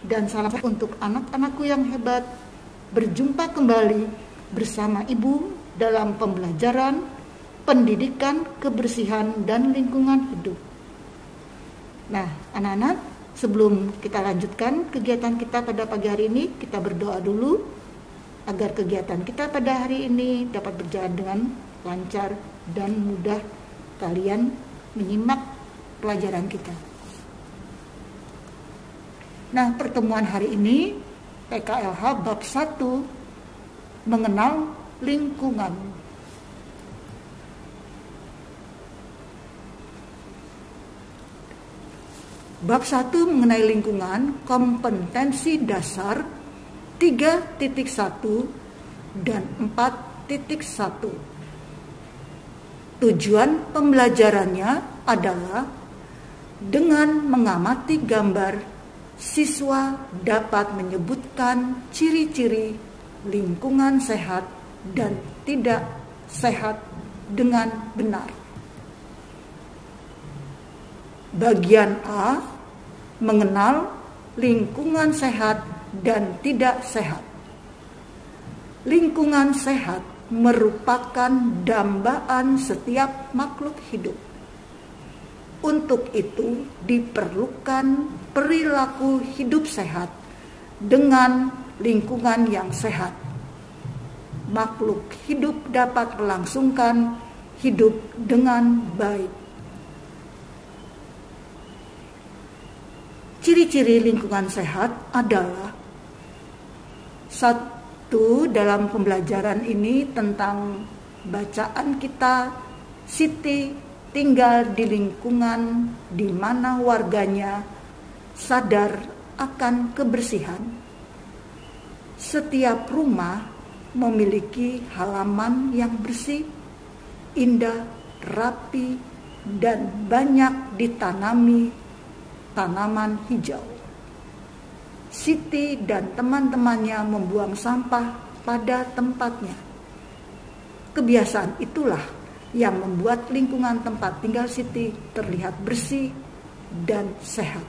dan salam untuk anak-anakku yang hebat. Berjumpa kembali bersama Ibu dalam pembelajaran pendidikan, kebersihan, dan lingkungan hidup. Nah, anak-anak, sebelum kita lanjutkan kegiatan kita pada pagi hari ini, kita berdoa dulu agar kegiatan kita pada hari ini dapat berjalan dengan lancar dan mudah kalian menyimak pelajaran kita. Nah, pertemuan hari ini PKLH bab 1 mengenal lingkungan. Bab 1 mengenai lingkungan, kompetensi dasar 3.1 dan 4.1. Tujuan pembelajarannya adalah dengan mengamati gambar, siswa dapat menyebutkan ciri-ciri lingkungan sehat dan tidak sehat dengan benar. Bagian A, mengenal lingkungan sehat dan tidak sehat. Lingkungan sehat merupakan dambaan setiap makhluk hidup. Untuk itu diperlukan perilaku hidup sehat dengan lingkungan yang sehat. Makhluk hidup dapat melangsungkan hidup dengan baik. Ciri-ciri lingkungan sehat adalah: satu, dalam pembelajaran ini tentang bacaan kita, Siti tinggal di lingkungan di mana warganya sadar akan kebersihan. Setiap rumah memiliki halaman yang bersih, indah, rapi, dan banyak ditanami tanaman hijau. Siti dan teman-temannya membuang sampah pada tempatnya. Kebiasaan itulah yang membuat lingkungan tempat tinggal Siti terlihat bersih dan sehat.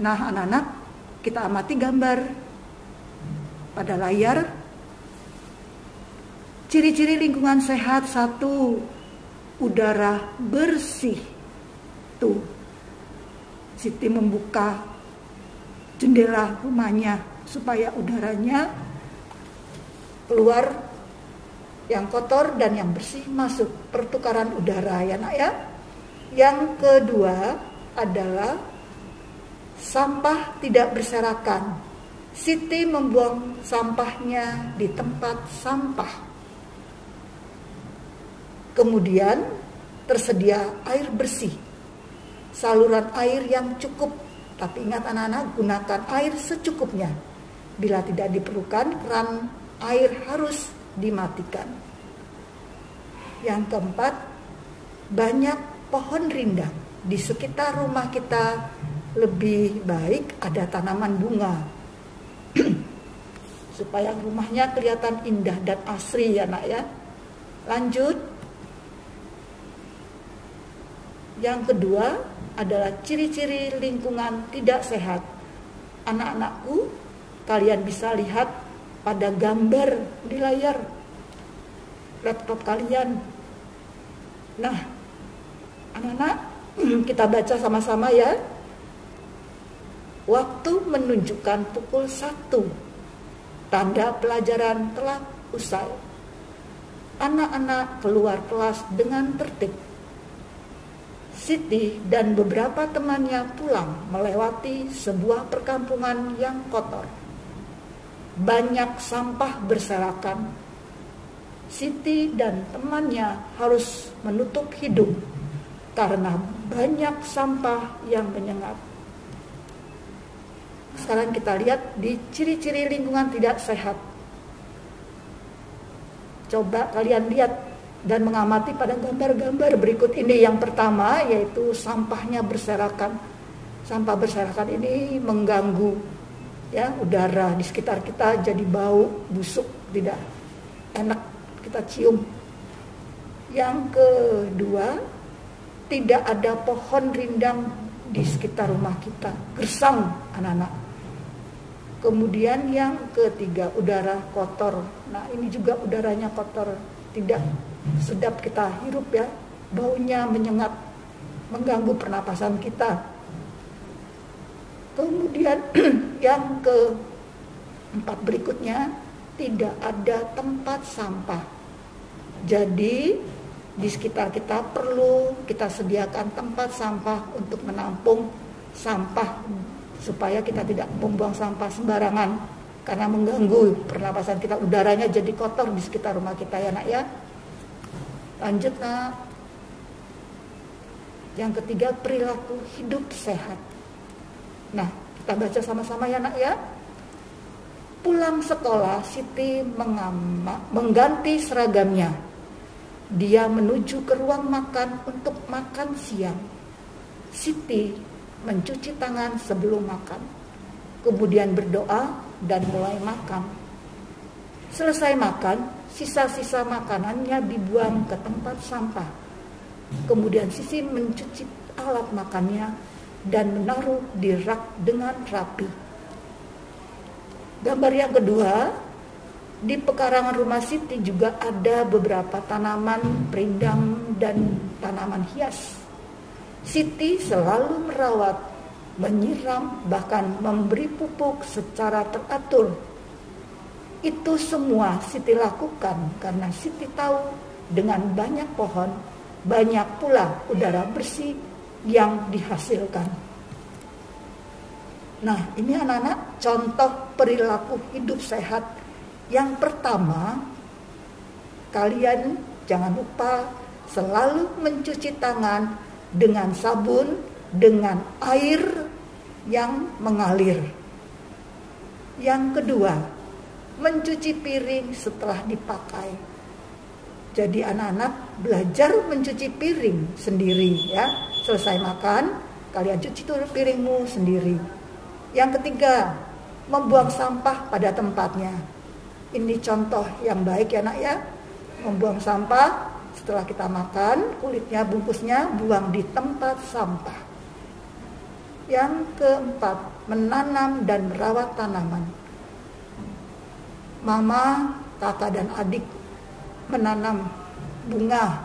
Nah, anak-anak, kita amati gambar pada layar. Ciri-ciri lingkungan sehat: 1, udara bersih. Tuh, Siti membuka jendela rumahnya supaya udaranya keluar, yang kotor dan yang bersih masuk, pertukaran udara ya nak ya. Yang kedua adalah sampah tidak berserakan. Siti membuang sampahnya di tempat sampah. Kemudian tersedia air bersih, saluran air yang cukup. Tapi ingat anak-anak, gunakan air secukupnya. Bila tidak diperlukan, keran air harus dimatikan. Yang keempat, banyak pohon rindang. Di sekitar rumah kita lebih baik ada tanaman bunga supaya rumahnya kelihatan indah dan asri ya nak ya. Lanjut. Yang kedua adalah ciri-ciri lingkungan tidak sehat. Anak-anakku, kalian bisa lihat pada gambar di layar laptop kalian. Nah, anak-anak, kita baca sama-sama ya. Waktu menunjukkan pukul 1. Tanda pelajaran telah usai. Anak-anak keluar kelas dengan tertib. Siti dan beberapa temannya pulang melewati sebuah perkampungan yang kotor. Banyak sampah berserakan. Siti dan temannya harus menutup hidung karena banyak sampah yang menyengat. Sekarang kita lihat di ciri-ciri lingkungan tidak sehat. Coba kalian lihat dan mengamati pada gambar-gambar berikut ini. Yang pertama yaitu sampahnya berserakan. Sampah berserakan ini mengganggu ya udara di sekitar kita, jadi bau, busuk, tidak enak kita cium. Yang kedua, tidak ada pohon rindang di sekitar rumah kita, gersang anak-anak. Kemudian yang ketiga, udara kotor. Nah, ini juga udaranya kotor, tidak sedap kita hirup ya, baunya menyengat, mengganggu pernapasan kita. Kemudian yang keempat berikutnya, tidak ada tempat sampah. Jadi di sekitar kita perlu kita sediakan tempat sampah untuk menampung sampah, supaya kita tidak membuang sampah sembarangan karena mengganggu pernapasan kita, udaranya jadi kotor di sekitar rumah kita ya nak ya. Lanjut nak. Yang ketiga, perilaku hidup sehat. Nah, kita baca sama-sama ya nak ya. Pulang sekolah, Siti mengganti seragamnya. Dia menuju ke ruang makan untuk makan siang. Siti mencuci tangan sebelum makan, kemudian berdoa dan mulai makan. Selesai makan, sisa-sisa makanannya dibuang ke tempat sampah. Kemudian Siti mencuci alat makannya dan menaruh di rak dengan rapi. Gambar yang kedua, di pekarangan rumah Siti juga ada beberapa tanaman perindang dan tanaman hias. Siti selalu merawat, menyiram, bahkan memberi pupuk secara teratur. Itu semua Siti lakukan karena Siti tahu dengan banyak pohon, banyak pula udara bersih yang dihasilkan. Nah, ini anak-anak contoh perilaku hidup sehat. Yang pertama, kalian jangan lupa selalu mencuci tangan dengan sabun, dengan air yang mengalir. Yang kedua, mencuci piring setelah dipakai. Jadi anak-anak belajar mencuci piring sendiri ya. Selesai makan, kalian cuci tuh piringmu sendiri. Yang ketiga, membuang sampah pada tempatnya. Ini contoh yang baik ya nak ya. Membuang sampah setelah kita makan, kulitnya, bungkusnya buang di tempat sampah. Yang keempat, menanam dan merawat tanaman. Mama, kakak dan adik menanam bunga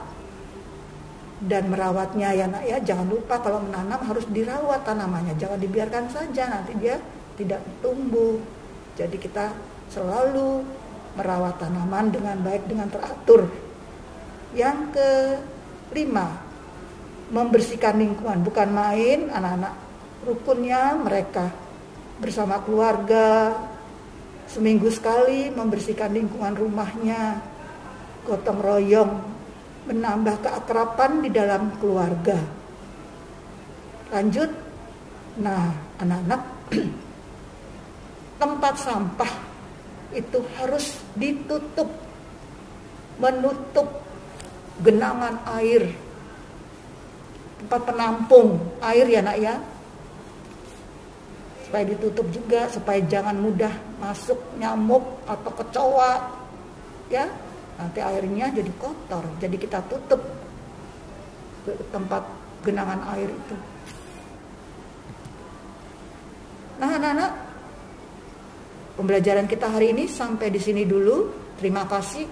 dan merawatnya ya nak ya. Jangan lupa kalau menanam harus dirawat tanamannya, jangan dibiarkan saja, nanti dia tidak tumbuh. Jadi kita selalu merawat tanaman dengan baik, dengan teratur. Yang kelima, membersihkan lingkungan. Bukan main, anak-anak rukunnya mereka bersama keluarga seminggu sekali membersihkan lingkungan rumahnya, gotong royong, menambah keakraban di dalam keluarga. Lanjut. Nah, anak-anak, tempat sampah itu harus ditutup, menutup genangan air, tempat penampung air ya nak ya, supaya ditutup juga, supaya jangan mudah masuk nyamuk atau kecoa ya, nanti airnya jadi kotor. Jadi kita tutup ke tempat genangan air itu. Nah anak-anak, pembelajaran kita hari ini sampai di sini dulu. Terima kasih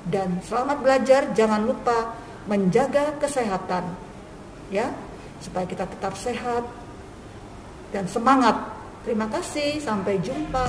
dan selamat belajar. Jangan lupa menjaga kesehatan ya, supaya kita tetap sehat dan semangat. Terima kasih, sampai jumpa.